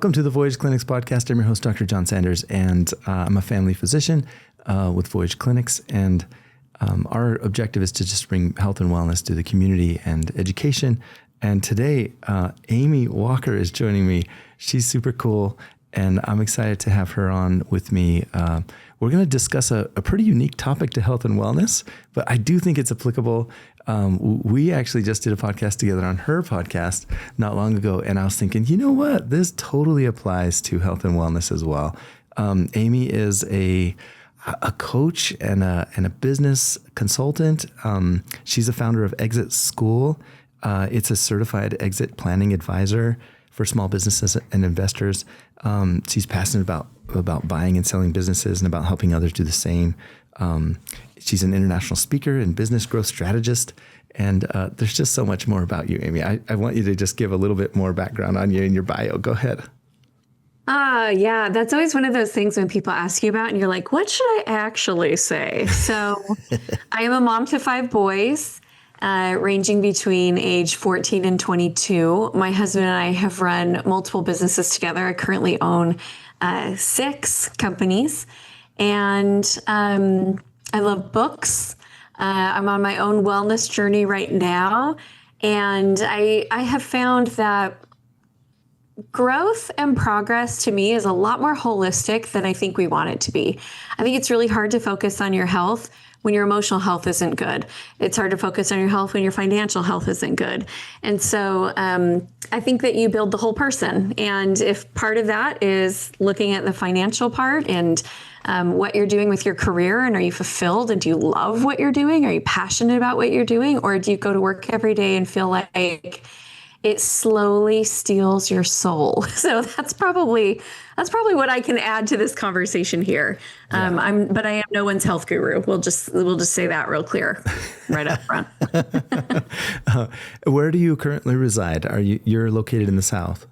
Welcome to the Voyage Clinics podcast. I'm your host, Dr. John Sanders, and I'm a family physician with Voyage Clinics. And our objective is to just bring health and wellness to the community and education. And today, Amy Walker is joining me. She's super cool, and I'm excited to have her on with me. We're going to discuss a pretty unique topic to health and wellness, but I do think it's applicable. We actually just did a podcast together on her podcast not long ago, and I was thinking, you know what? This totally applies to health and wellness as well. Amy is a coach and a business consultant. She's a founder of Exit School. It's a certified exit planning advisor for small businesses and investors. She's passionate about buying and selling businesses and about helping others do the same. She's an international speaker and business growth strategist. And there's just so much more about you, Amy. I want you to just give a little bit more background on you and your bio. Go ahead. Yeah, that's always one of those things when people ask you about and you're like, what should I actually say? So I am a mom to 5 boys, ranging between age 14 and 22. My husband and I have run multiple businesses together. I currently own 6 companies, and I love books. I'm on my own wellness journey right now, and I have found that growth and progress to me is a lot more holistic than I think we want it to be. I think it's really hard to focus on your health when your emotional health isn't good. It's hard to focus on your health when your financial health isn't good. And so I think that you build the whole person. And if part of that is looking at the financial part and what you're doing with your career, and are you fulfilled, and do you love what you're doing? Are you passionate about what you're doing? Or do you go to work every day and feel like it slowly steals your soul? So that's probably what I can add to this conversation here. Yeah. But I am no one's health guru. We'll just say that real clear right up front. Where do you currently reside? You're located in the South?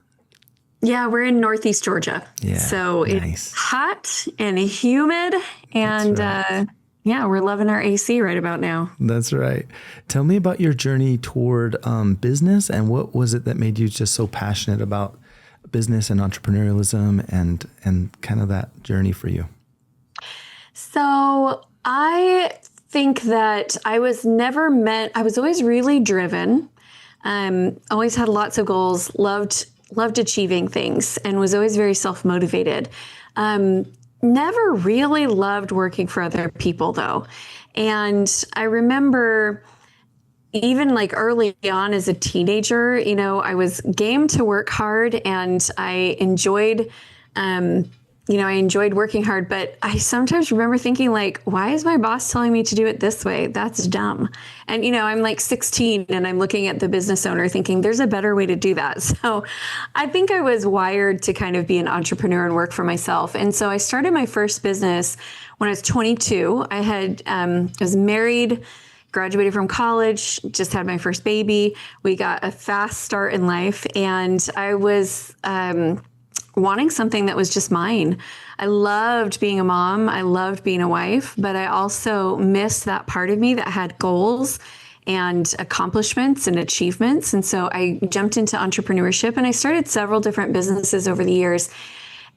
Yeah, we're in Northeast Georgia. Yeah, so nice. It's hot and humid, and yeah, we're loving our AC right about now. That's right. Tell me about your journey toward business, and what was it that made you just so passionate about business and entrepreneurialism and kind of that journey for you? So I think that I was always really driven, always had lots of goals, loved achieving things, and was always very self-motivated. Never really loved working for other people, though. And I remember even like early on as a teenager, I was game to work hard, and I enjoyed working hard. But I sometimes remember thinking, like, why is my boss telling me to do it this way? That's dumb. And, I'm like 16 and I'm looking at the business owner thinking there's a better way to do that. So I think I was wired to kind of be an entrepreneur and work for myself. And so I started my first business when I was 22. I was married, graduated from college, just had my first baby. We got a fast start in life, and I was wanting something that was just mine. I loved being a mom. I loved being a wife, but I also missed that part of me that had goals and accomplishments and achievements. And so I jumped into entrepreneurship, and I started several different businesses over the years,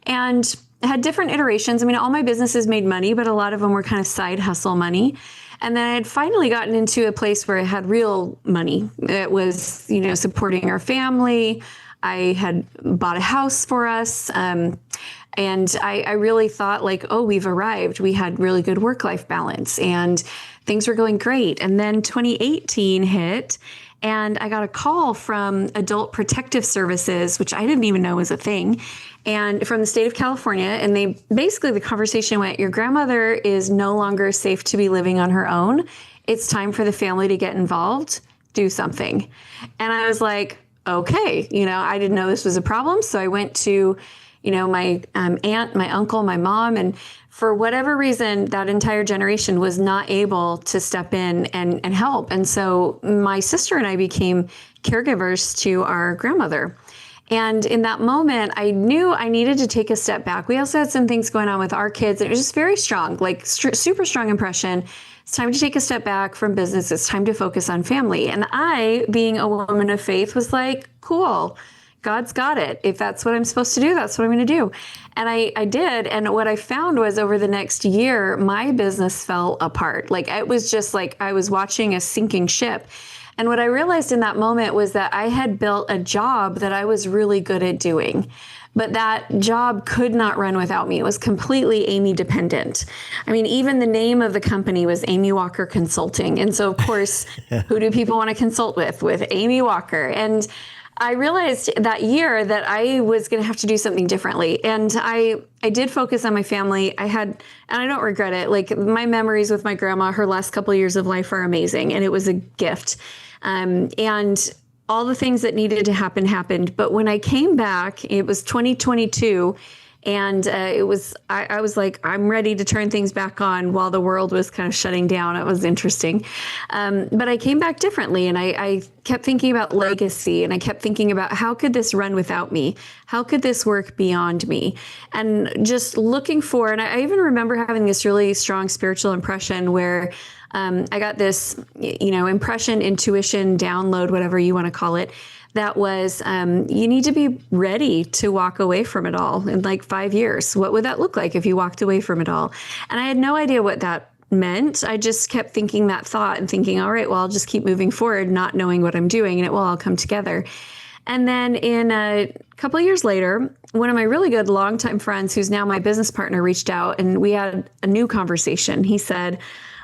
and had different iterations. I mean, all my businesses made money, but a lot of them were kind of side hustle money. And then I had finally gotten into a place where I had real money. It was, supporting our family. I had bought a house for us. And I really thought like, oh, we've arrived. We had really good work-life balance and things were going great. And then 2018 hit, and I got a call from Adult Protective Services, which I didn't even know was a thing, and from the state of California. And the conversation went, your grandmother is no longer safe to be living on her own. It's time for the family to get involved, do something. And I was like, okay, I didn't know this was a problem. So I went to, my aunt, my uncle, my mom, and for whatever reason, that entire generation was not able to step in and help. And so my sister and I became caregivers to our grandmother. And in that moment, I knew I needed to take a step back. We also had some things going on with our kids, and it was just very strong, like super strong impression. It's time to take a step back from business. It's time to focus on family. And I, being a woman of faith, was like, cool, God's got it. If that's what I'm supposed to do, that's what I'm going to do. And I did. And what I found was over the next year, my business fell apart. Like it was just like I was watching a sinking ship. And what I realized in that moment was that I had built a job that I was really good at doing. But that job could not run without me. It was completely Amy dependent. I mean, even the name of the company was Amy Walker Consulting. And so, of course, who do people want to consult with? With Amy Walker. And I realized that year that I was going to have to do something differently. And I did focus on my family. And I don't regret it. Like my memories with my grandma, her last couple of years of life are amazing. And it was a gift. And all the things that needed to happen happened. But when I came back, it was 2022. And I was like, I'm ready to turn things back on while the world was kind of shutting down. It was interesting. But I came back differently, and I kept thinking about legacy, and I kept thinking about how could this run without me? How could this work beyond me? And just looking for, and I even remember having this really strong spiritual impression where I got this, impression, intuition, download, whatever you want to call it. That was, you need to be ready to walk away from it all in like 5 years. What would that look like if you walked away from it all? And I had no idea what that meant. I just kept thinking that thought and thinking, all right, well, I'll just keep moving forward, not knowing what I'm doing, and it will all come together. And then in a couple of years later, one of my really good longtime friends, who's now my business partner, reached out, and we had a new conversation. He said,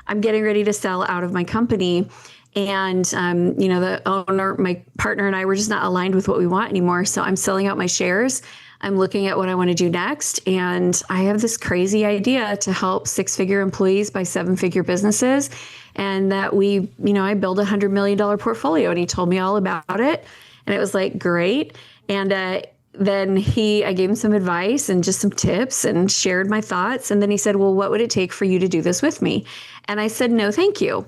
I'm getting ready to sell out of my company. And, the owner, my partner, and I were just not aligned with what we want anymore. So I'm selling out my shares. I'm looking at what I want to do next. And I have this crazy idea to help 6-figure employees buy 7-figure businesses. And that I build $100 million portfolio. And he told me all about it. And it was like, great. And, then I gave him some advice and just some tips and shared my thoughts. And then he said, well, what would it take for you to do this with me? And I said, no, thank you.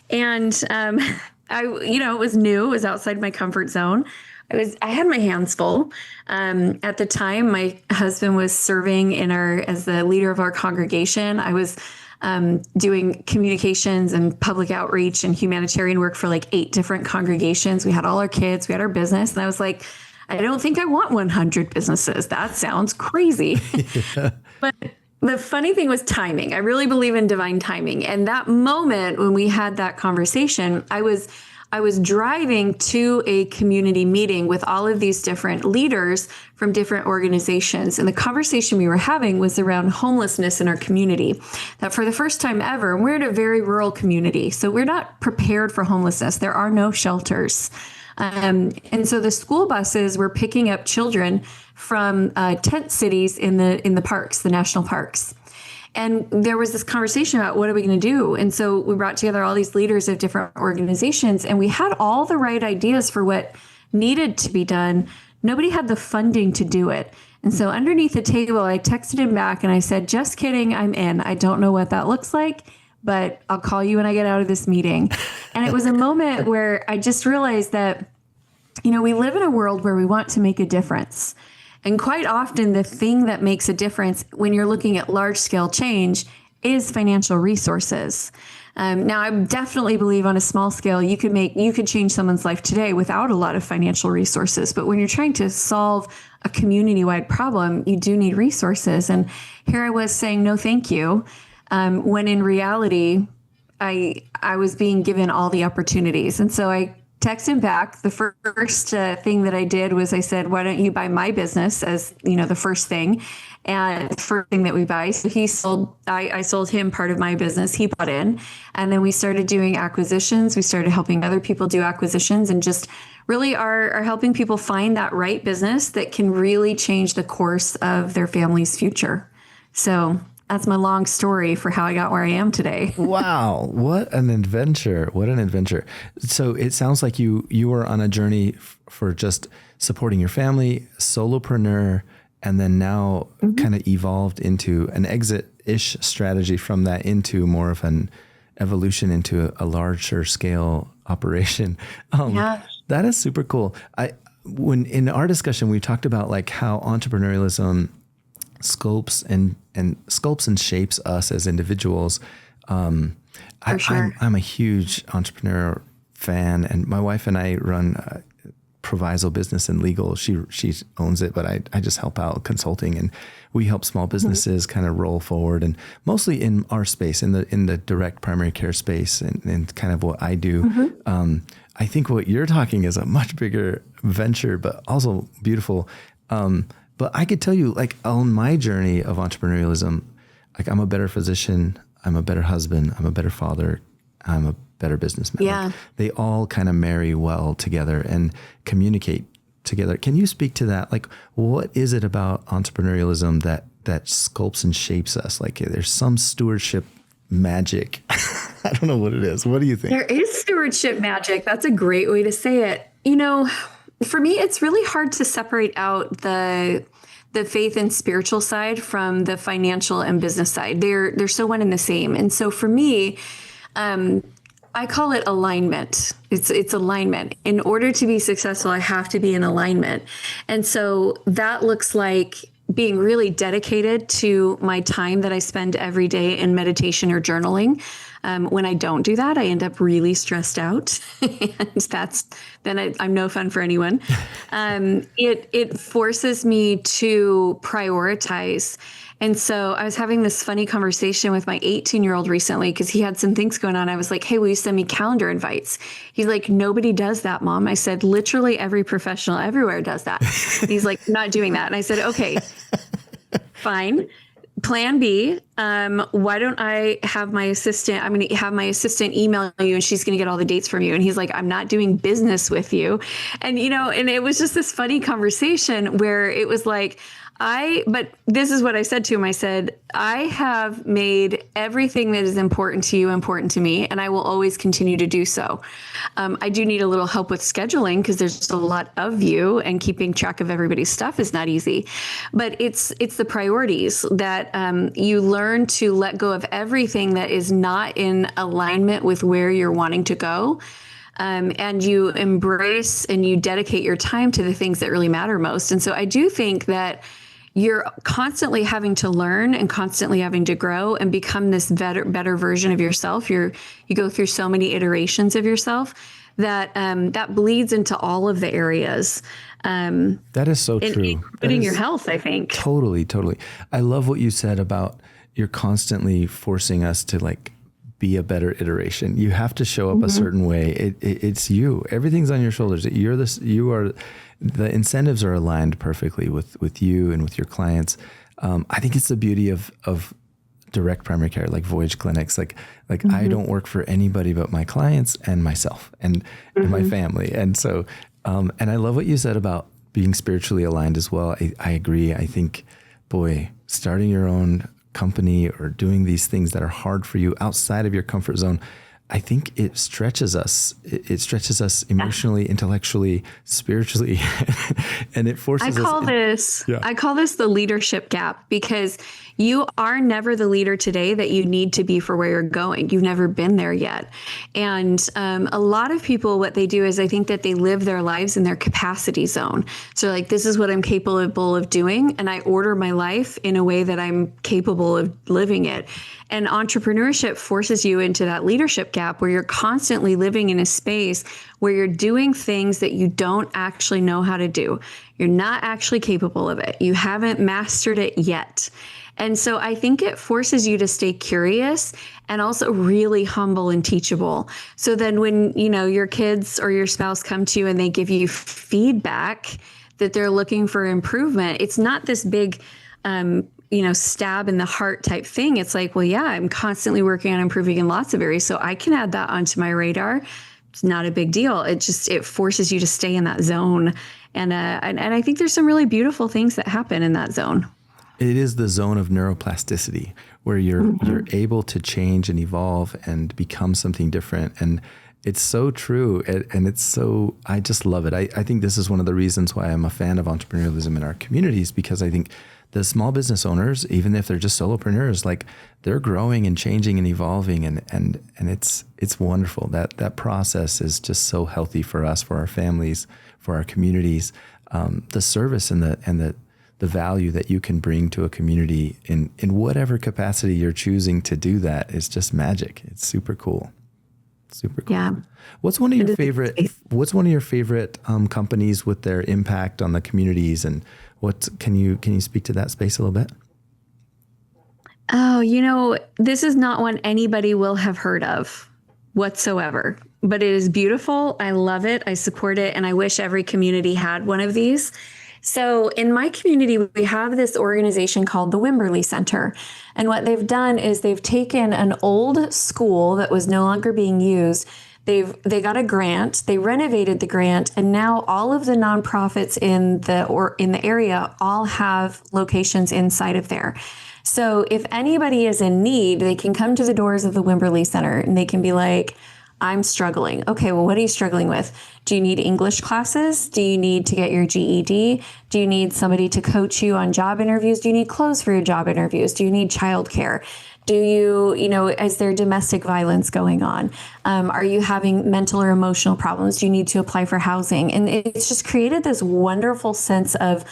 And, it was new. It was outside my comfort zone. I had my hands full. At the time, my husband was serving as the leader of our congregation. I was doing communications and public outreach and humanitarian work for like 8 different congregations. We had all our kids, we had our business. And I was like, I don't think I want 100 businesses. That sounds crazy. Yeah. But the funny thing was timing. I really believe in divine timing. And that moment when we had that conversation, I was driving to a community meeting with all of these different leaders from different organizations. And the conversation we were having was around homelessness in our community. That for the first time ever, and we're in a very rural community, so we're not prepared for homelessness. There are no shelters. And so the school buses were picking up children from tent cities in the parks, the national parks. And there was this conversation about what are we going to do? And so we brought together all these leaders of different organizations, and we had all the right ideas for what needed to be done. Nobody had the funding to do it. And so underneath the table, I texted him back and I said, just kidding, I'm in. I don't know what that looks like, but I'll call you when I get out of this meeting. And it was a moment where I just realized that, we live in a world where we want to make a difference. And quite often the thing that makes a difference when you're looking at large scale change is financial resources. Now, I definitely believe on a small scale, you could change someone's life today without a lot of financial resources. But when you're trying to solve a community-wide problem, you do need resources. And here I was saying, no, thank you. When in reality, I was being given all the opportunities. And so I texted him back. The first thing that I did was I said, why don't you buy my business as, the first thing, and the first thing that we buy. So I sold him part of my business. He bought in, and then we started doing acquisitions. We started helping other people do acquisitions, and just really are helping people find that right business that can really change the course of their family's future. So that's my long story for how I got where I am today. Wow. What an adventure. What an adventure. So it sounds like you were on a journey for just supporting your family, solopreneur, and then now kind of evolved into an exit-ish strategy from that into more of an evolution into a larger scale operation. Yeah. That is super cool. When in our discussion, we talked about like how entrepreneurialism sculpts and shapes us as individuals. Sure. I'm a huge entrepreneur fan, and my wife and I run proviso business and legal. She owns it, but I just help out consulting, and we help small businesses kind of roll forward, and mostly in our space, in the direct primary care space, and kind of what I do. I think what you're talking is a much bigger venture, but also beautiful. But I could tell you, like, on my journey of entrepreneurialism, like, I'm a better physician, I'm a better husband, I'm a better father, I'm a better businessman. Yeah. Like, they all kind of marry well together and communicate together. Can you speak to that? Like, what is it about entrepreneurialism that sculpts and shapes us? Like, there's some stewardship magic. I don't know what it is. What do you think? There is stewardship magic. That's a great way to say it. You know, for me, it's really hard to separate out the faith and spiritual side from the financial and business side. They're so one and the same. And so for me, I call it alignment. It's alignment. In order to be successful, I have to be in alignment. And so that looks like being really dedicated to my time that I spend every day in meditation or journaling. When I don't do that, I end up really stressed out, and I'm no fun for anyone. It forces me to prioritize. And so I was having this funny conversation with my 18-year-old recently because he had some things going on. I was like, hey, will you send me calendar invites? He's like, nobody does that, Mom. I said, literally every professional everywhere does that. He's like, not doing that. And I said, okay, fine. Plan B, why don't I have my assistant, I'm going to have my assistant email you and she's going to get all the dates from you. And he's like, I'm not doing business with you. And, and it was just this funny conversation where it was like, but this is what I said to him. I said, I have made everything that is important to you important to me, and I will always continue to do so. I do need a little help with scheduling because there's a lot of you, and keeping track of everybody's stuff is not easy. But it's the priorities that you learn to let go of everything that is not in alignment with where you're wanting to go. And you embrace and you dedicate your time to the things that really matter most. And so I do think that you're constantly having to learn and constantly having to grow and become this better version of yourself. You go through so many iterations of yourself that that bleeds into all of the areas. That is so true. Including your health, I think. Totally. I love what you said about you're constantly forcing us to, like, be a better iteration. You have to show up a certain way. It's you. Everything's on your shoulders. The incentives are aligned perfectly with you and with your clients. I think it's the beauty of direct primary care, like Voyage clinics. Like I don't work for anybody but my clients and myself and my family. And so, and I love what you said about being spiritually aligned as well. I agree. I think, boy, starting your own company or doing these things that are hard for you outside of your comfort zone, I think it stretches us. It stretches us emotionally, intellectually, spiritually, and it forces us. I call this the leadership gap, because you are never the leader today that you need to be for where you're going. You've never been there yet. And a lot of people, what they do is I think that they live their lives in their capacity zone. So like, this is what I'm capable of doing. And I order my life in a way that I'm capable of living it. And entrepreneurship forces you into that leadership gap where you're constantly living in a space where you're doing things that you don't actually know how to do. You're not actually capable of it. You haven't mastered it yet. And so I think it forces you to stay curious and also really humble and teachable. So then when, your kids or your spouse come to you and they give you feedback that they're looking for improvement, it's not this big, stab in the heart type thing. It's like, well, yeah, I'm constantly working on improving in lots of areas, so I can add that onto my radar. It's not a big deal. It forces you to stay in that zone. And I think there's some really beautiful things that happen in that zone. It is the zone of neuroplasticity where you're able to change and evolve and become something different. And it's so true. And it's so, I just love it. I think this is one of the reasons why I'm a fan of entrepreneurialism in our communities, because I think the small business owners, even if they're just solopreneurs, like, they're growing and changing and evolving. And it's wonderful. That process is just so healthy for us, for our families, for our communities. The service and the value that you can bring to a community in whatever capacity you're choosing to do that is just magic. It's super cool. Super cool. Yeah. What's one of your favorite companies with their impact on the communities, and can you speak to that space a little bit? Oh, this is not one anybody will have heard of whatsoever, but it is beautiful. I love it. I support it. And I wish every community had one of these. So in my community, we have this organization called the Wimberley Center. And what they've done is they've taken an old school that was no longer being used. They got a grant, they renovated the grant, and now all of the nonprofits in the area all have locations inside of there. So if anybody is in need, they can come to the doors of the Wimberley Center and they can be like, I'm struggling. Okay, well, what are you struggling with? Do you need English classes? Do you need to get your GED? Do you need somebody to coach you on job interviews? Do you need clothes for your job interviews? Do you need childcare? Do you, is there domestic violence going on? Are you having mental or emotional problems? Do you need to apply for housing? And it's just created this wonderful sense of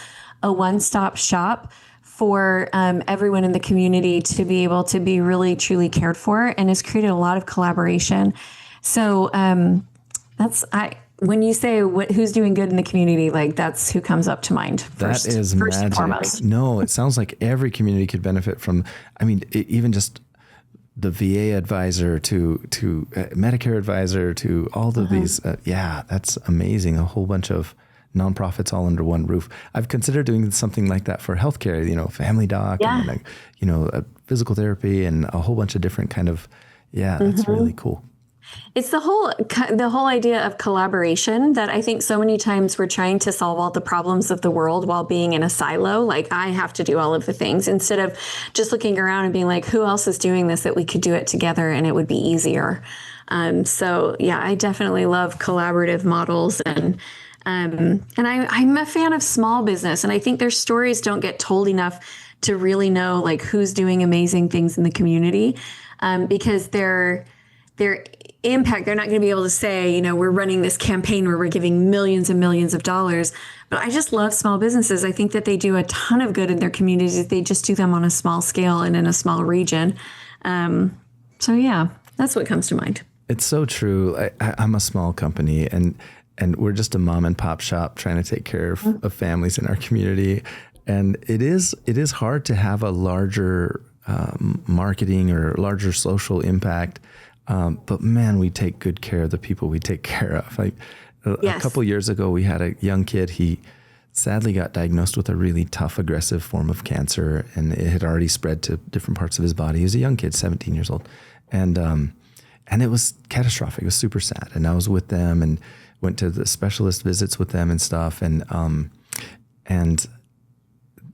a one-stop shop for everyone in the community to be able to be really, truly cared for, and has created a lot of collaboration. So when you say who's doing good in the community, like that's who comes up to mind first. That is first magic. And foremost. No, it sounds like every community could benefit from. I mean, even just the VA advisor to Medicare advisor to all of these. Yeah, that's amazing. A whole bunch of nonprofits all under one roof. I've considered doing something like that for healthcare. Family doc, and physical therapy, and a whole bunch of different kind of. Yeah, that's really cool. It's the whole idea of collaboration that I think so many times we're trying to solve all the problems of the world while being in a silo. Like I have to do all of the things instead of just looking around and being like, who else is doing this that we could do it together and it would be easier. So yeah, I definitely love collaborative models and I'm a fan of small business, and I think their stories don't get told enough to really know like who's doing amazing things in the community, because their impact, they're not going to be able to say, we're running this campaign where we're giving millions and millions of dollars. But I just love small businesses. I think that they do a ton of good in their communities. They just do them on a small scale and in a small region. So yeah, that's what comes to mind. It's so true. I'm a small company, and we're just a mom and pop shop trying to take care of families in our community. And it is hard to have a larger marketing or larger social impact. But man, we take good care of the people we take care of. A couple years ago, we had a young kid. He sadly got diagnosed with a really tough, aggressive form of cancer, and it had already spread to different parts of his body. He was a young kid, 17 years old. And it was catastrophic. It was super sad. And I was with them and went to the specialist visits with them and stuff. And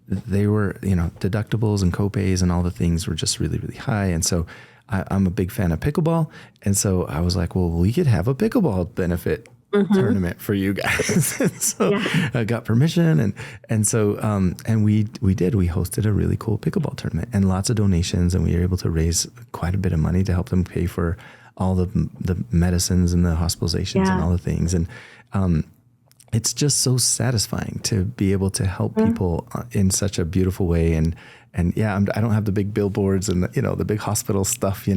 they were, deductibles and copays and all the things were just really, really high. And so I'm a big fan of pickleball. And so I was like, well, we could have a pickleball benefit tournament for you guys. So I got permission. And so we did. We hosted a really cool pickleball tournament and lots of donations. And we were able to raise quite a bit of money to help them pay for all the medicines and the hospitalizations and all the things. And it's just so satisfying to be able to help people in such a beautiful way. And yeah, I don't have the big billboards and the big hospital stuff,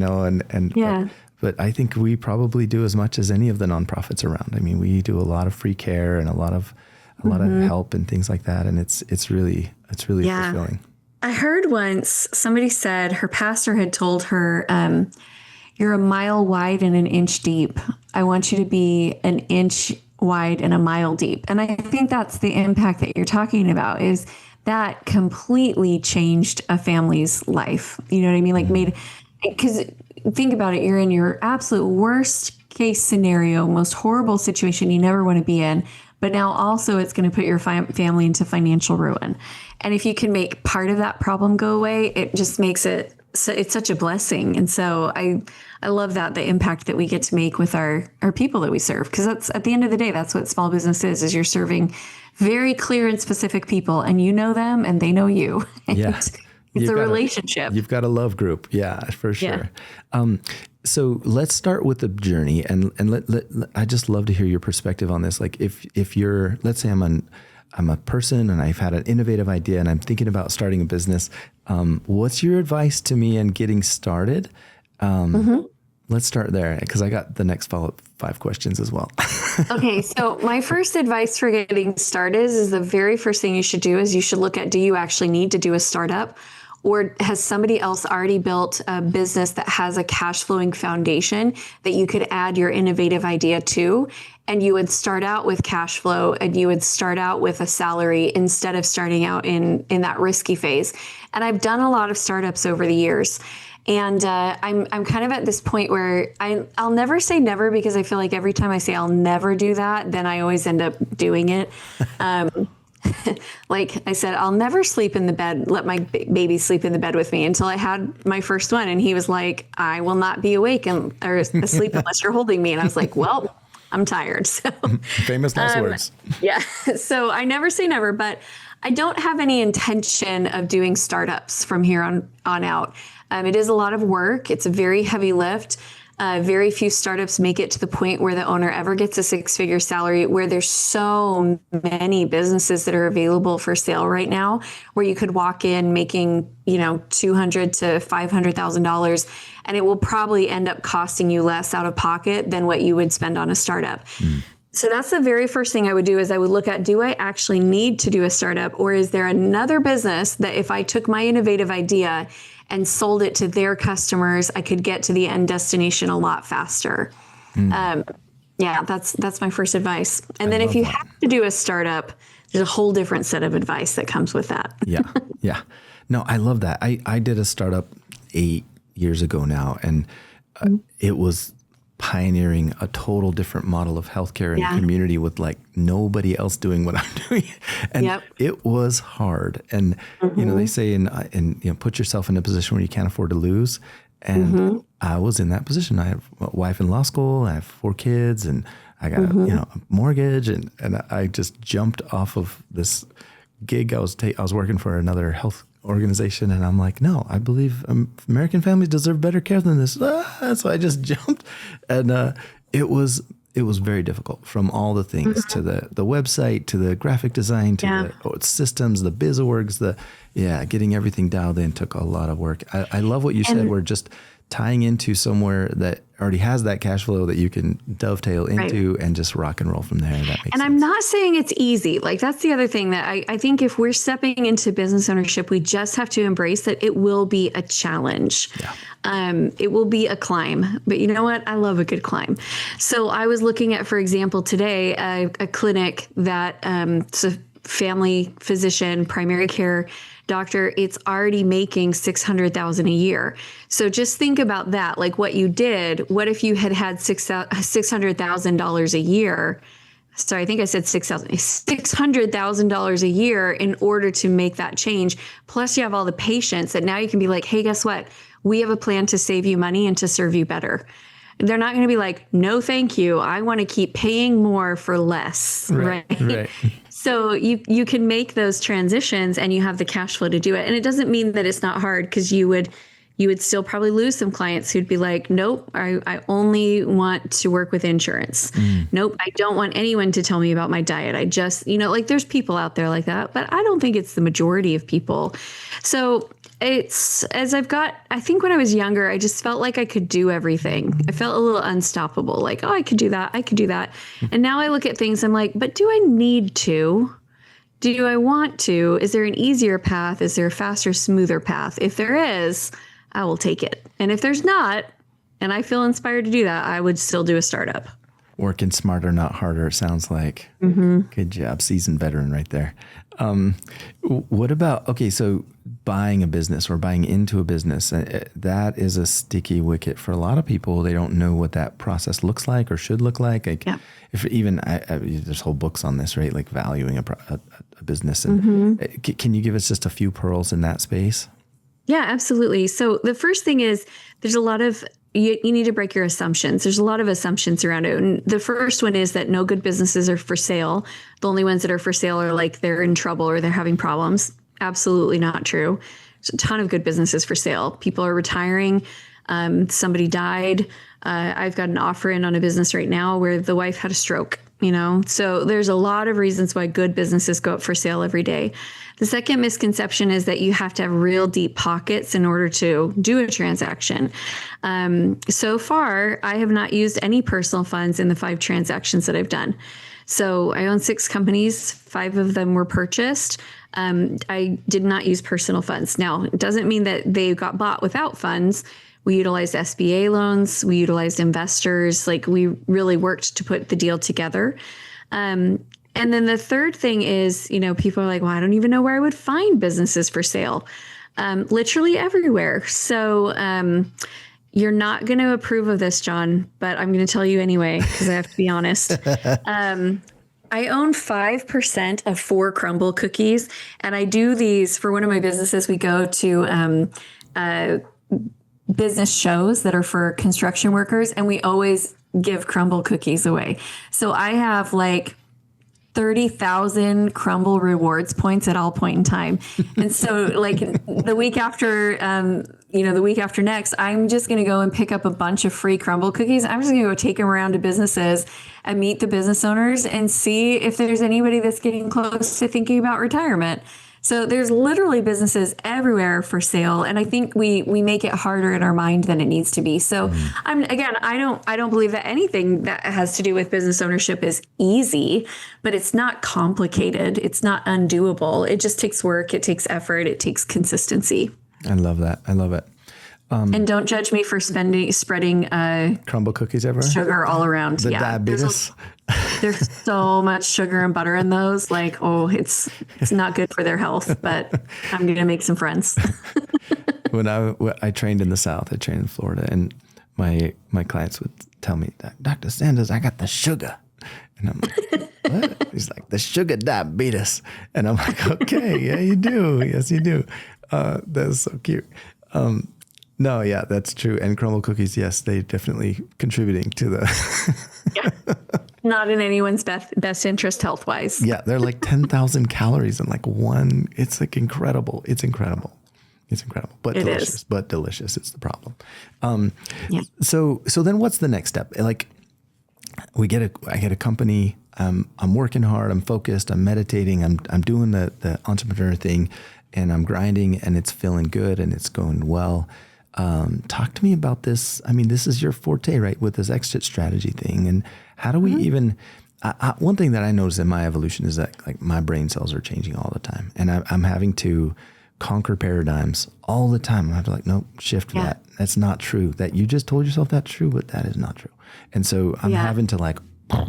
but I think we probably do as much as any of the nonprofits around. I mean, we do a lot of free care and a lot of help and things like that. And it's really fulfilling. I heard once somebody said her pastor had told her, you're a mile wide and an inch deep. I want you to be an inch wide and a mile deep. And I think that's the impact that you're talking about, is that completely changed a family's life. You know what I mean? Like because think about it, you're in your absolute worst case scenario, most horrible situation you never want to be in. But now also it's going to put your family into financial ruin. And if you can make part of that problem go away, it just makes it, so it's such a blessing. And so I love the impact that we get to make with our people that we serve. Because that's, at the end of the day, that's what small business is you're serving very clear and specific people, and you know them and they know you. Yeah. It's a relationship. You've got a love group. Yeah, for sure. Yeah. So let's start with the journey, and I just love to hear your perspective on this. Like if you're, let's say I'm a person and I've had an innovative idea and I'm thinking about starting a business. What's your advice to me in getting started? let's start there because I got the next follow-up 5 questions as well. Okay, so my first advice for getting started is the very first thing you should do is you should look at, do you actually need to do a startup? Or has somebody else already built a business that has a cash flowing foundation that you could add your innovative idea to? And you would start out with cash flow and you would start out with a salary instead of starting out in that risky phase. And I've done a lot of startups over the years. And I'm kind of at this point where I'll never say never, because I feel like every time I say I'll never do that, then I always end up doing it. Like I said, I'll never sleep in the bed, let my baby sleep in the bed with me, until I had my first one. And he was like, I will not be awake or asleep unless you're holding me. And I was like, well, I'm tired. So famous last words. Yeah. So I never say never, but I don't have any intention of doing startups from here on out. It is a lot of work. It's a very heavy lift. Very few startups make it to the point where the owner ever gets a 6-figure salary, where there's so many businesses that are available for sale right now, where you could walk in making, $200,000 to $500,000, and it will probably end up costing you less out of pocket than what you would spend on a startup. So that's the very first thing I would do, is I would look at, do I actually need to do a startup, or is there another business that if I took my innovative idea and sold it to their customers, I could get to the end destination a lot faster. Yeah, that's my first advice. And then if you have to do a startup, there's a whole different set of advice that comes with that. Yeah. No, I love that. I did a startup 8 years ago now, and it was pioneering a total different model of healthcare in the community with like nobody else doing what I'm doing. And it was hard. And, they say, put yourself in a position where you can't afford to lose. And I was in that position. I have a wife in law school. I have 4 kids, and I got a mortgage. And I just jumped off of this gig. I was working for another health organization, and I'm like, no, I believe American families deserve better care than this. So I just jumped, and it was very difficult, from all the things to the website, to the graphic design, to the systems, the biz orgs, getting everything dialed in took a lot of work. I love what you said. We're just tying into somewhere that already has that cash flow that you can dovetail into and just rock and roll from there. That makes sense. I'm not saying it's easy. Like, that's the other thing that I think if we're stepping into business ownership, we just have to embrace that it will be a challenge. It will be a climb, but you know what? I love a good climb. So I was looking at, for example, today, a clinic that it's a family physician, primary care doctor. It's already making $600,000 a year. So just think about that. Like, what you did, what if you had $600,000 a year? Sorry, I think I said $600,000 a year in order to make that change. Plus you have all the patients that now you can be like, hey, guess what? We have a plan to save you money and to serve you better. They're not going to be like, no, thank you. I want to keep paying more for less. Right. So you can make those transitions, and you have the cash flow to do it. And it doesn't mean that it's not hard, because you would still probably lose some clients who'd be like, nope, I only want to work with insurance. Nope, I don't want anyone to tell me about my diet. I just, like, there's people out there like that, but I don't think it's the majority of people. So I think when I was younger, I just felt like I could do everything. I felt a little unstoppable, like, oh, I could do that. And now I look at things, I'm like, but do I need to? Do I want to? Is there an easier path? Is there a faster, smoother path? If there is, I will take it. And if there's not, and I feel inspired to do that, I would still do a startup. Working smarter, not harder, it sounds like. Good job. Seasoned veteran right there. What about, so buying a business or buying into a business, that is a sticky wicket for a lot of people. They don't know what that process looks like or should look like. If even, there's whole books on this, right? Like valuing a business. And can you give us just a few pearls in that space? Yeah, absolutely. So the first thing is, there's a lot of, you need to break your assumptions. There's a lot of assumptions around it. And the first one is that no good businesses are for sale. The only ones that are for sale are like they're in trouble or they're having problems. Absolutely not true. There's a ton of good businesses for sale. People are retiring. Somebody died. I've got an offer in on a business right now where the wife had a stroke So there's a lot of reasons why good businesses go up for sale every day. The second misconception is that you have to have real deep pockets in order to do a transaction. So far, I have not used any personal funds in the 5 transactions that I've done. So I own 6 companies, 5 of them were purchased. I did not use personal funds. Now, it doesn't mean that they got bought without funds. We utilized SBA loans. We utilized investors. Like, we really worked to put the deal together. And then the third thing is, people are like, well, I don't even know where I would find businesses for sale. Literally everywhere. So you're not going to approve of this, John, but I'm going to tell you anyway, because I have to be honest. I own 5% of 4 crumble cookies, and I do these for one of my businesses. We go to business shows that are for construction workers, and we always give crumble cookies away. So I have like 30,000 crumble rewards points at all point in time. And so like the week after, the week after next, I'm just going to go and pick up a bunch of free crumble cookies. I'm just going to go take them around to businesses and meet the business owners and see if there's anybody that's getting close to thinking about retirement. So there's literally businesses everywhere for sale. And I think we make it harder in our mind than it needs to be. So I don't believe that anything that has to do with business ownership is easy, but it's not complicated. It's not undoable. It just takes work. It takes effort. It takes consistency. I love that. I love it. And don't judge me for spreading crumble cookies everywhere. Sugar all around. The diabetes. There's so much sugar and butter in those. Like, it's not good for their health. But I'm gonna make some friends. When I trained in the South, I trained in Florida, and my clients would tell me that, Dr. Sanders, I got the sugar. And I'm like, what? He's like, the sugar diabetes. And I'm like, okay, yeah, you do. Yes, you do. That's so cute. No, yeah, that's true. And crumble cookies, yes, they definitely contributing to the... Not in anyone's best interest health-wise. Yeah, they're like 10,000 calories in like one. It's like incredible. It's incredible. It's incredible, but delicious. Is. But delicious. It's the problem. Yeah. So then what's the next step? Like, I get a company. I'm working hard. I'm focused. I'm meditating. I'm doing the entrepreneur thing, and I'm grinding, and it's feeling good, and it's going well. Talk to me about this. I mean, this is your forte, right? With this exit strategy thing. And how do we even, one thing that I noticed in my evolution is that like my brain cells are changing all the time, and I'm having to conquer paradigms all the time. I have to like, nope, shift that. That's not true. That you just told yourself that's true, but that is not true. And so I'm having to like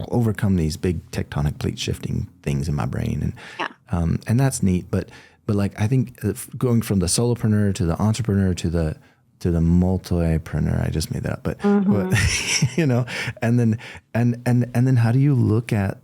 overcome these big tectonic plate shifting things in my brain. And that's neat. But like, I think going from the solopreneur to the entrepreneur to the multipreneur, I just made that up, but and then how do you look at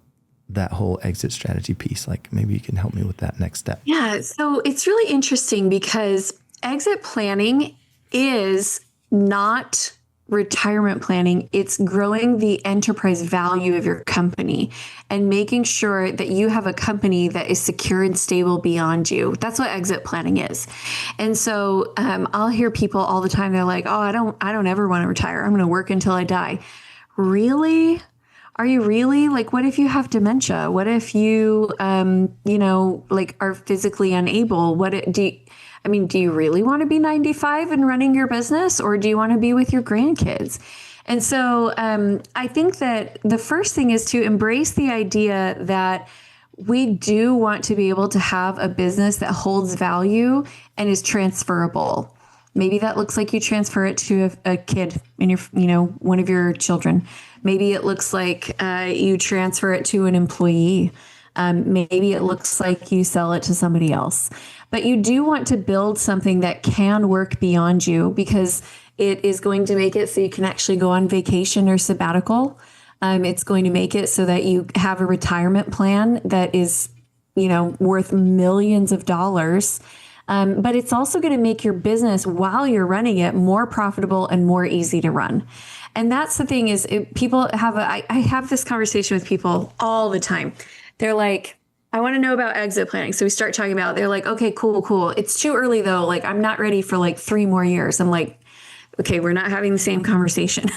that whole exit strategy piece? Like, maybe you can help me with that next step. Yeah. So it's really interesting because exit planning is not retirement planning. It's growing the enterprise value of your company and making sure that you have a company that is secure and stable beyond you. That's what exit planning is. And so I'll hear people all the time. They're like, oh, I don't ever want to retire. I'm going to work until I die. Really? Are you really? Like, what if you have dementia? What if you, are physically unable? Do you really want to be 95 and running your business, or do you want to be with your grandkids? And so I think that the first thing is to embrace the idea that we do want to be able to have a business that holds value and is transferable. Maybe that looks like you transfer it to a kid in your, one of your children. Maybe it looks like you transfer it to an employee. Maybe it looks like you sell it to somebody else. But you do want to build something that can work beyond you, because it is going to make it so you can actually go on vacation or sabbatical. It's going to make it so that you have a retirement plan that is, worth millions of dollars. But it's also going to make your business, while you're running it, more profitable and more easy to run. And that's the thing is, I have this conversation with people all the time. They're like, I want to know about exit planning. So we start talking about, they're like, okay, cool. It's too early though. Like, I'm not ready for like 3 more years. I'm like, okay, we're not having the same conversation.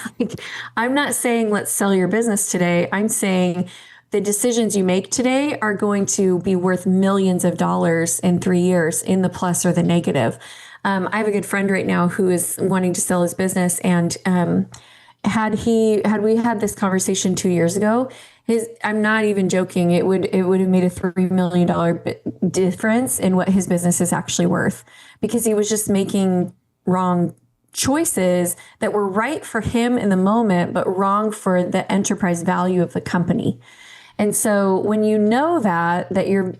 I'm not saying let's sell your business today. I'm saying the decisions you make today are going to be worth millions of dollars in 3 years in the plus or the negative. I have a good friend right now who is wanting to sell his business, and had we had this conversation 2 years ago, I'm not even joking, it would have made a $3 million difference in what his business is actually worth, because he was just making wrong choices that were right for him in the moment, but wrong for the enterprise value of the company. And so when you know that you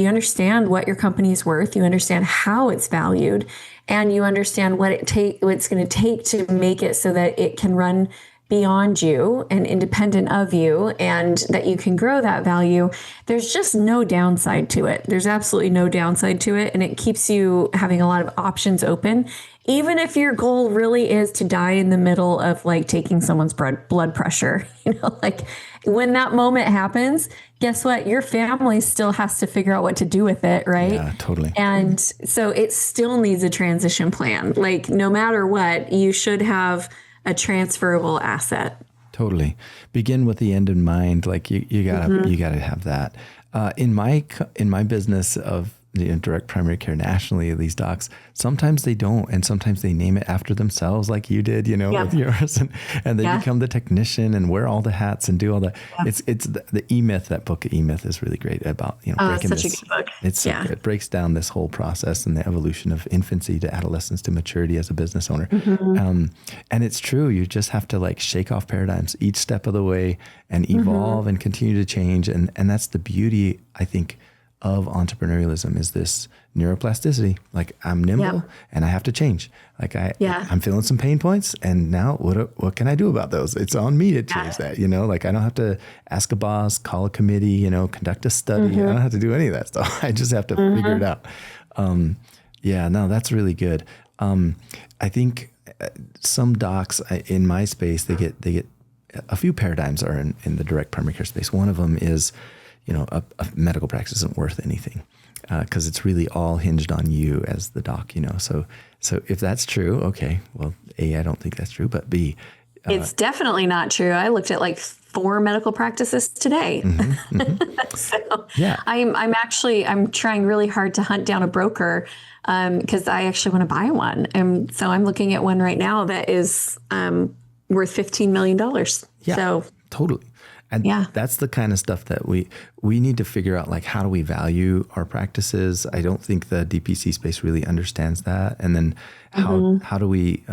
understand what your company is worth, you understand how it's valued, and you understand what it's going to take to make it so that it can run beyond you and independent of you, and that you can grow that value, there's just no downside to it. There's absolutely no downside to it. And it keeps you having a lot of options open. Even if your goal really is to die in the middle of like taking someone's blood pressure, like when that moment happens, guess what? Your family still has to figure out what to do with it, right? Yeah, totally. And so it still needs a transition plan. Like no matter what, you should have a transferable asset. Totally. Begin with the end in mind. Like you gotta have that. In my business of direct primary care nationally, these docs, sometimes they don't, and sometimes they name it after themselves, like you did, with yours, and they become the technician and wear all the hats and do all the. Yeah. It's the E-Myth. That book E-Myth is really great about breaking such this. A good book. It's so good. It breaks down this whole process and the evolution of infancy to adolescence to maturity as a business owner. Mm-hmm. And it's true. You just have to like shake off paradigms each step of the way and evolve and continue to change, and that's the beauty, I think, of entrepreneurialism, is this neuroplasticity. Like I'm nimble and I have to change. Like I'm feeling some pain points, and now what can I do about those? It's on me to change that, like I don't have to ask a boss, call a committee, conduct a study. I don't have to do any of that stuff. I just have to figure it out. That's really good. I think some docs in my space, they get a few paradigms are in the direct primary care space. One of them is, a medical practice isn't worth anything because it's really all hinged on you as the doc, So if that's true, okay, well, A, I don't think that's true, but B, it's definitely not true. I looked at like 4 medical practices today. So I'm trying really hard to hunt down a broker because I actually want to buy one. And so I'm looking at one right now that is worth $15 million. Yeah, so totally. And that's the kind of stuff that we need to figure out, like, how do we value our practices? I don't think the DPC space really understands that. And then how do we,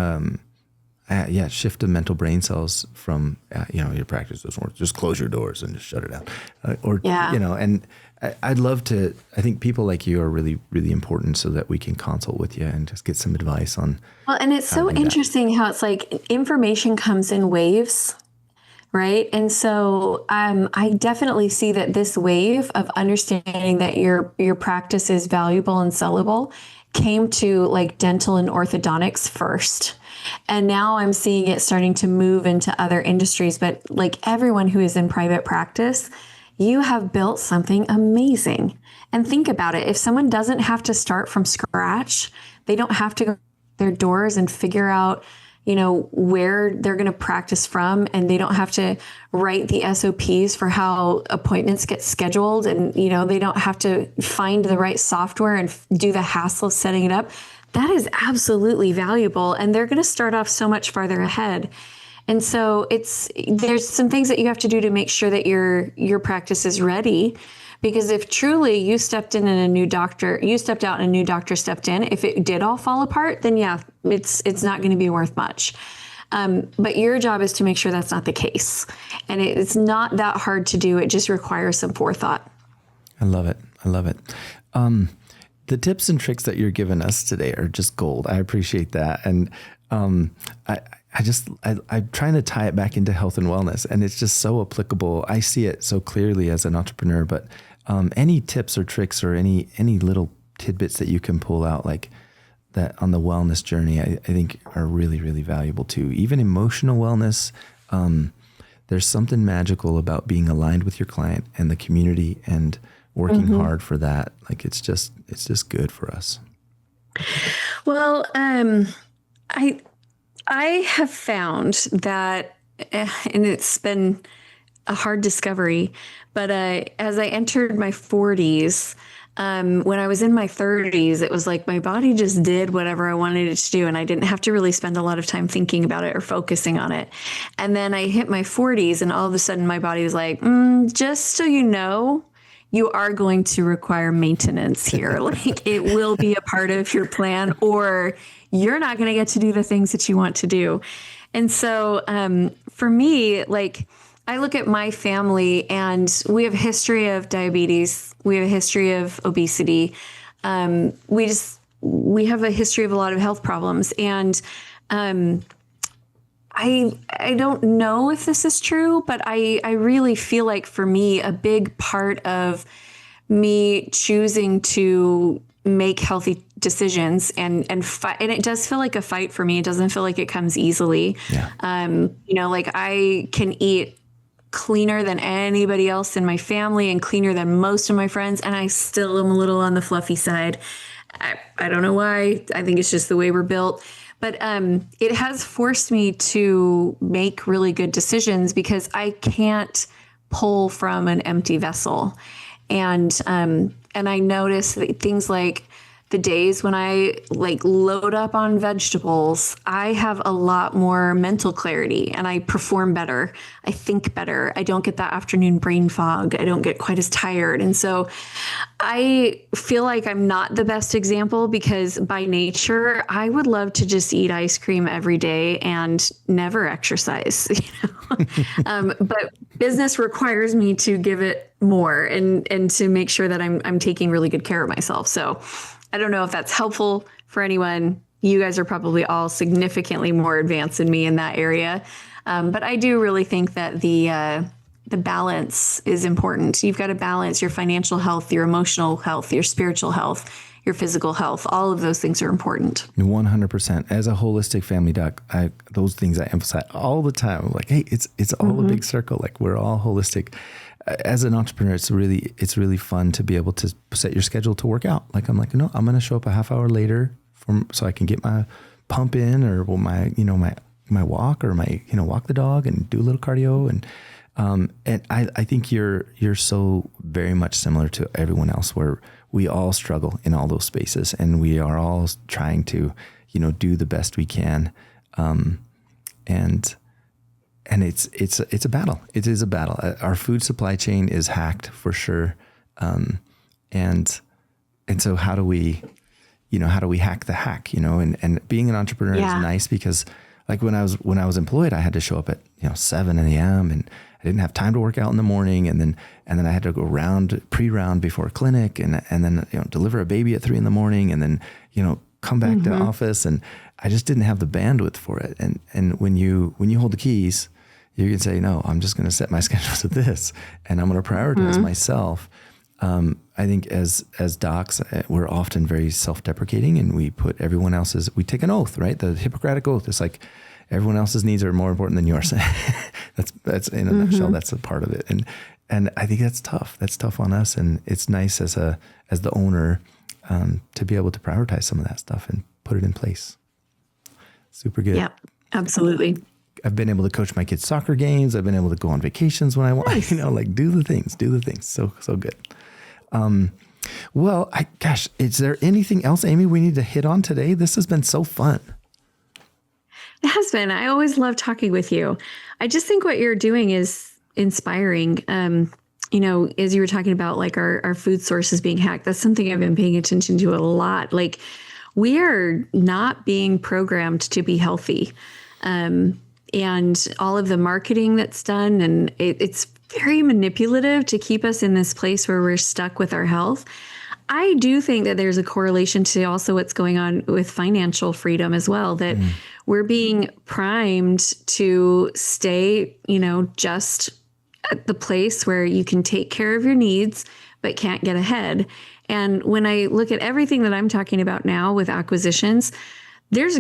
shift the mental brain cells from, your practice doesn't work, just close your doors and just shut it down. And I'd love to, I think people like you are really, really important so that we can consult with you and just get some advice on. Well, and it's so interesting how it's like information comes in waves. Right. And so I definitely see that this wave of understanding that your practice is valuable and sellable came to like dental and orthodontics first. And now I'm seeing it starting to move into other industries. But like everyone who is in private practice, you have built something amazing. And think about it. If someone doesn't have to start from scratch, they don't have to go to their doors and figure out where they're going to practice from, and they don't have to write the SOPs for how appointments get scheduled. And, they don't have to find the right software and do the hassle of setting it up. That is absolutely valuable. And they're going to start off so much farther ahead. And so there's some things that you have to do to make sure that your practice is ready. Because if truly you stepped out and a new doctor stepped in, if it did all fall apart, then it's not going to be worth much. But your job is to make sure that's not the case. And it's not that hard to do. It just requires some forethought. I love it. The tips and tricks that you're giving us today are just gold. I appreciate that. And I'm trying to tie it back into health and wellness, and it's just so applicable. I see it so clearly as an entrepreneur, but any tips or tricks or any little tidbits that you can pull out like that on the wellness journey, I think are really, really valuable too. Even emotional wellness, there's something magical about being aligned with your client and the community and working hard for that. Like it's just good for us. Well, I have found that, and it's been a hard discovery. But as I entered my 40s, when I was in my 30s, it was like my body just did whatever I wanted it to do. And I didn't have to really spend a lot of time thinking about it or focusing on it. And then I hit my 40s, and all of a sudden my body was like, just so you know, you are going to require maintenance here. Like, it will be a part of your plan, or you're not going to get to do the things that you want to do. And so for me, like, I look at my family, and we have a history of diabetes. We have a history of obesity. We have a history of a lot of health problems. And I don't know if this is true, but I really feel like for me, a big part of me choosing to make healthy decisions and fight, and it does feel like a fight for me. It doesn't feel like it comes easily. Yeah. Like, I can eat cleaner than anybody else in my family and cleaner than most of my friends, and I still am a little on the fluffy side. I don't know why. I think it's just the way we're built. But it has forced me to make really good decisions, because I can't pull from an empty vessel. And I notice that things like the days when I like load up on vegetables, I have a lot more mental clarity, and I perform better. I think better. I don't get that afternoon brain fog. I don't get quite as tired. And so I feel like I'm not the best example, because by nature, I would love to just eat ice cream every day and never exercise. But business requires me to give it more and to make sure that I'm taking really good care of myself. So I don't know if that's helpful for anyone. You guys are probably all significantly more advanced than me in that area. But I do really think that the balance is important. You've got to balance your financial health, your emotional health, your spiritual health, your physical health. All of those things are important. 100%. As a holistic family doc, those things I emphasize all the time. Like, hey, it's all a big circle. Like, we're all holistic. As an entrepreneur, it's really fun to be able to set your schedule to work out. Like, I'm like, no, I'm going to show up a half hour later so I can get my pump in, or my walk, or my, walk the dog and do a little cardio. And I think you're so very much similar to everyone else, where we all struggle in all those spaces, and we are all trying to, do the best we can. And it's a battle. It is a battle. Our food supply chain is hacked for sure. And so how do we hack the hack, and being an entrepreneur is nice, because like when I was employed, I had to show up at, 7 a.m. and I didn't have time to work out in the morning. And then I had to go pre-round before clinic, and then, deliver a baby at 3 a.m, and then, come back to office, and I just didn't have the bandwidth for it. And when you hold the keys, you can say, no, I'm just going to set my schedule to this, and I'm going to prioritize myself. I think as docs, we're often very self-deprecating, and we take an oath, right? The Hippocratic Oath. It's like, everyone else's needs are more important than yours. That's in a nutshell. That's a part of it. And I think that's tough. That's tough on us. And it's nice as the owner, to be able to prioritize some of that stuff and put it in place. Super good. Yep, absolutely. I've been able to coach my kids' soccer games. I've been able to go on vacations when I want, nice. Do the things. So good. Well, is there anything else, Amy, we need to hit on today? This has been so fun. It has been. I always love talking with you. I just think what you're doing is inspiring. As you were talking about, like, our food sources being hacked, that's something I've been paying attention to a lot. Like, we are not being programmed to be healthy. And all of the marketing that's done, and it's very manipulative to keep us in this place where we're stuck with our health. I do think that there's a correlation to also what's going on with financial freedom as well, that we're being primed to stay, just at the place where you can take care of your needs, but can't get ahead. And when I look at everything that I'm talking about now with acquisitions, there's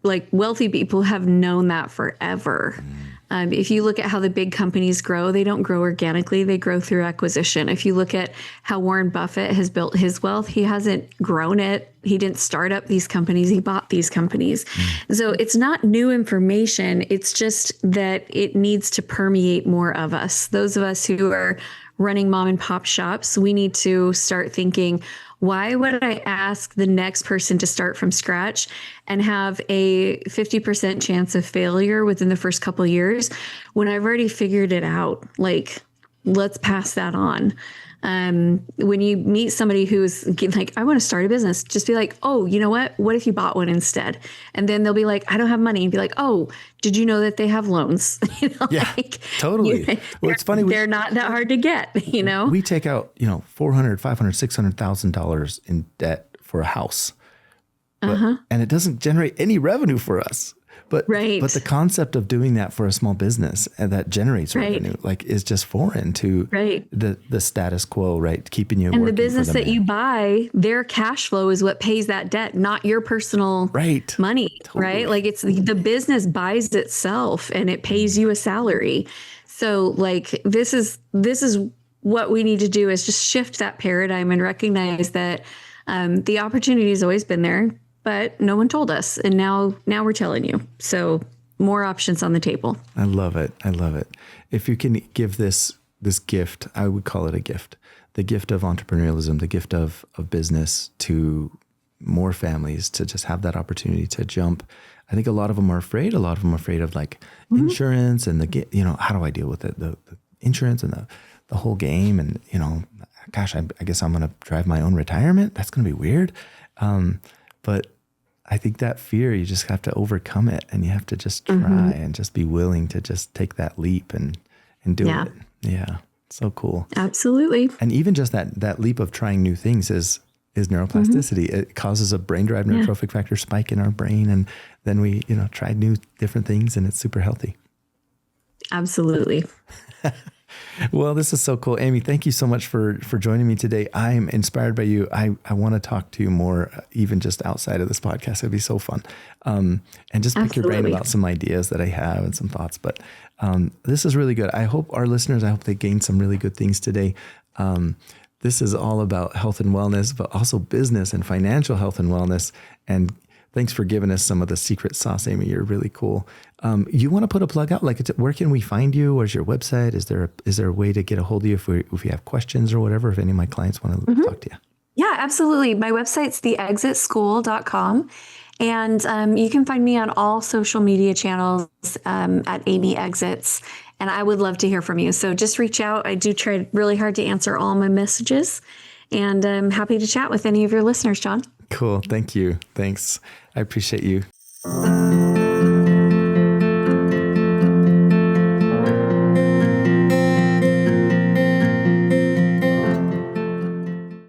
like wealthy people have known that forever. If you look at how the big companies grow, they don't grow organically. They grow through acquisition. If you look at how Warren Buffett has built his wealth, he hasn't grown it. He didn't start up these companies. He bought these companies. So it's not new information. It's just that it needs to permeate more of us. Those of us who are running mom and pop shops, we need to start thinking, why would I ask the next person to start from scratch and have a 50% chance of failure within the first couple of years when I've already figured it out? Like, let's pass that on. When you meet somebody who's like, I want to start a business, just be like, oh, you know what? What if you bought one instead? And then they'll be like, I don't have money. And be like, oh, did you know that they have loans? Yeah, like, totally. Well, it's funny. They're not that hard to get, We take out, $400,000, $500,000, $600,000 in debt for a house, and it doesn't generate any revenue for us. But the concept of doing that for a small business and that generates revenue, like, is just foreign to the status quo, right? Keeping you and working the business for the that you buy, their cash flow is what pays that debt, not your personal money, right? Like, it's the business buys itself and it pays you a salary. So like, this is what we need to do, is just shift that paradigm and recognize that the opportunity has always been there, but no one told us. And now we're telling you. So more options on the table. I love it. I love it. If you can give this gift, I would call it a gift, the gift of entrepreneurialism, the gift of business to more families to just have that opportunity to jump. I think a lot of them are afraid. A lot of them are afraid of like insurance and how do I deal with it? The insurance and the whole game. And, gosh, I guess I'm going to drive my own retirement. That's going to be weird. But I think that fear, you just have to overcome it, and you have to just try and just be willing to just take that leap and do it. Yeah. So cool. Absolutely. And even just that leap of trying new things is neuroplasticity. It causes a brain-derived neurotrophic factor spike in our brain. And then we, try new different things, and it's super healthy. Absolutely. Well, this is so cool. Amy, thank you so much for joining me today. I'm inspired by you. I want to talk to you more, even just outside of this podcast. It'd be so fun. And just pick your brain about some ideas that I have and some thoughts. But this is really good. I hope our listeners, they gained some really good things today. This is all about health and wellness, but also business and financial health and wellness. And thanks for giving us some of the secret sauce, Amy. You're really cool. You want to put a plug out? Like, where can we find you? Where's your website? Is there a way to get a hold of you if you have questions or whatever, if any of my clients want to talk to you? Yeah, absolutely. My website's theexitschool.com. And you can find me on all social media channels at Amy Exits. And I would love to hear from you. So just reach out. I do try really hard to answer all my messages. And I'm happy to chat with any of your listeners, John. Cool. Thank you. Thanks. I appreciate you.